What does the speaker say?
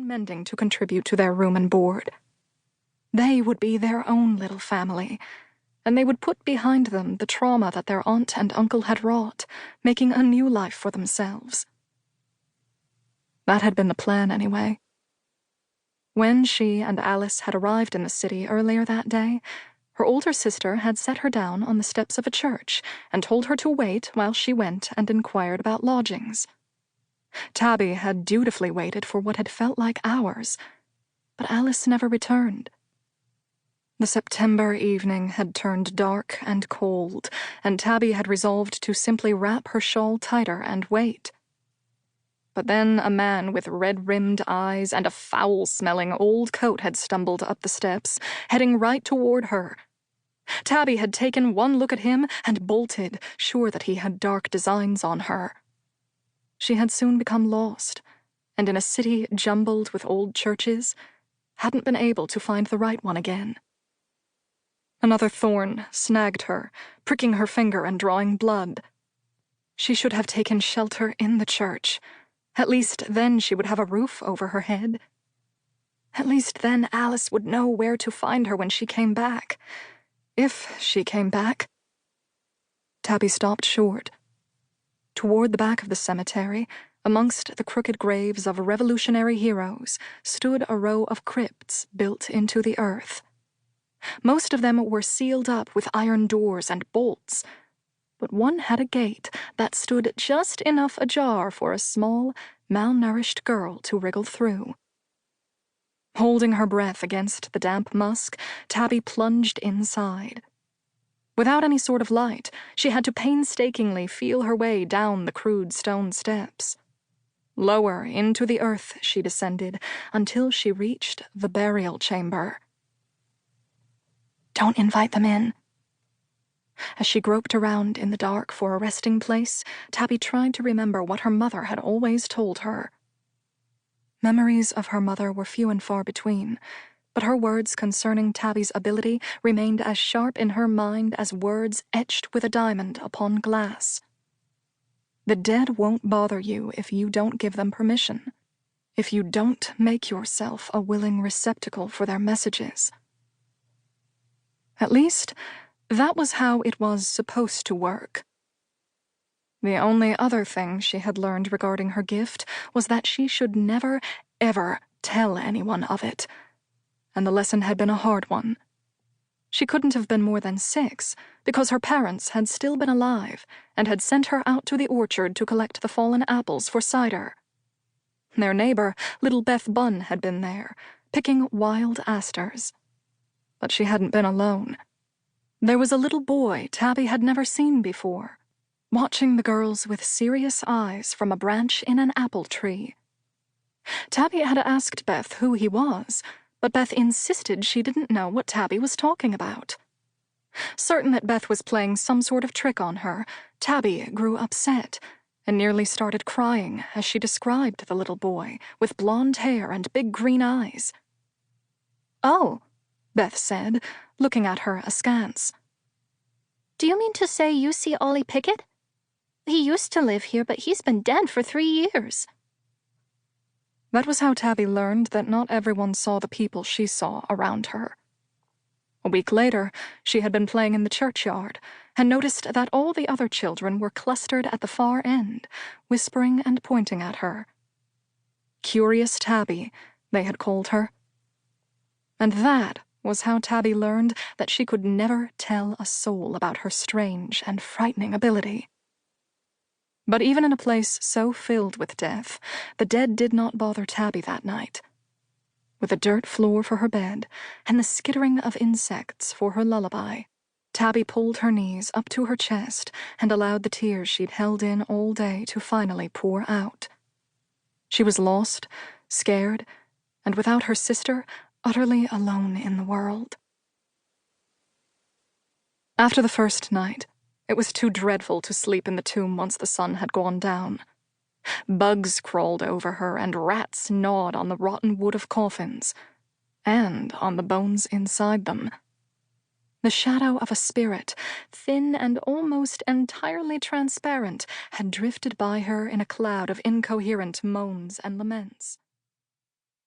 mending to contribute to their room and board. They would be their own little family, and they would put behind them the trauma that their aunt and uncle had wrought, making a new life for themselves. That had been the plan, anyway. When she and Alice had arrived in the city earlier that day, her older sister had set her down on the steps of a church and told her to wait while she went and inquired about lodgings. Tabby had dutifully waited for what had felt like hours, but Alice never returned. The September evening had turned dark and cold, and Tabby had resolved to simply wrap her shawl tighter and wait. But then a man with red-rimmed eyes and a foul-smelling old coat had stumbled up the steps, heading right toward her. Tabby had taken one look at him and bolted, sure that he had dark designs on her. She had soon become lost, and in a city jumbled with old churches, hadn't been able to find the right one again. Another thorn snagged her, pricking her finger and drawing blood. She should have taken shelter in the church. At least then she would have a roof over her head. At least then Alice would know where to find her when she came back. If she came back. Tabby stopped short. Toward the back of the cemetery, amongst the crooked graves of Revolutionary heroes, stood a row of crypts built into the earth. Most of them were sealed up with iron doors and bolts, but one had a gate that stood just enough ajar for a small, malnourished girl to wriggle through. Holding her breath against the damp musk, Tabby plunged inside. Without any sort of light, she had to painstakingly feel her way down the crude stone steps. Lower into the earth she descended until she reached the burial chamber. "Don't invite them in." As she groped around in the dark for a resting place, Tabby tried to remember what her mother had always told her. Memories of her mother were few and far between, but her words concerning Tabby's ability remained as sharp in her mind as words etched with a diamond upon glass. The dead won't bother you if you don't give them permission, if you don't make yourself a willing receptacle for their messages. At least, that was how it was supposed to work. The only other thing she had learned regarding her gift was that she should never, ever tell anyone of it, and the lesson had been a hard one. She couldn't have been more than 6, because her parents had still been alive and had sent her out to the orchard to collect the fallen apples for cider. Their neighbor, little Beth Bunn, had been there, picking wild asters. But she hadn't been alone. There was a little boy Tabby had never seen before, watching the girls with serious eyes from a branch in an apple tree. Tabby had asked Beth who he was, but Beth insisted she didn't know what Tabby was talking about. Certain that Beth was playing some sort of trick on her, Tabby grew upset and nearly started crying as she described the little boy with blonde hair and big green eyes. "Oh," Beth said, looking at her askance. "Do you mean to say you see Ollie Pickett? He used to live here, but he's been dead for 3 years." That was how Tabby learned that not everyone saw the people she saw around her. A week later, she had been playing in the churchyard and noticed that all the other children were clustered at the far end, whispering and pointing at her. Curious Tabby, they had called her. And that was how Tabby learned that she could never tell a soul about her strange and frightening ability. But even in a place so filled with death, the dead did not bother Tabby that night. With a dirt floor for her bed and the skittering of insects for her lullaby, Tabby pulled her knees up to her chest and allowed the tears she'd held in all day to finally pour out. She was lost, scared, and without her sister, utterly alone in the world. After the first night, it was too dreadful to sleep in the tomb once the sun had gone down. Bugs crawled over her and rats gnawed on the rotten wood of coffins, and on the bones inside them. The shadow of a spirit, thin and almost entirely transparent, had drifted by her in a cloud of incoherent moans and laments.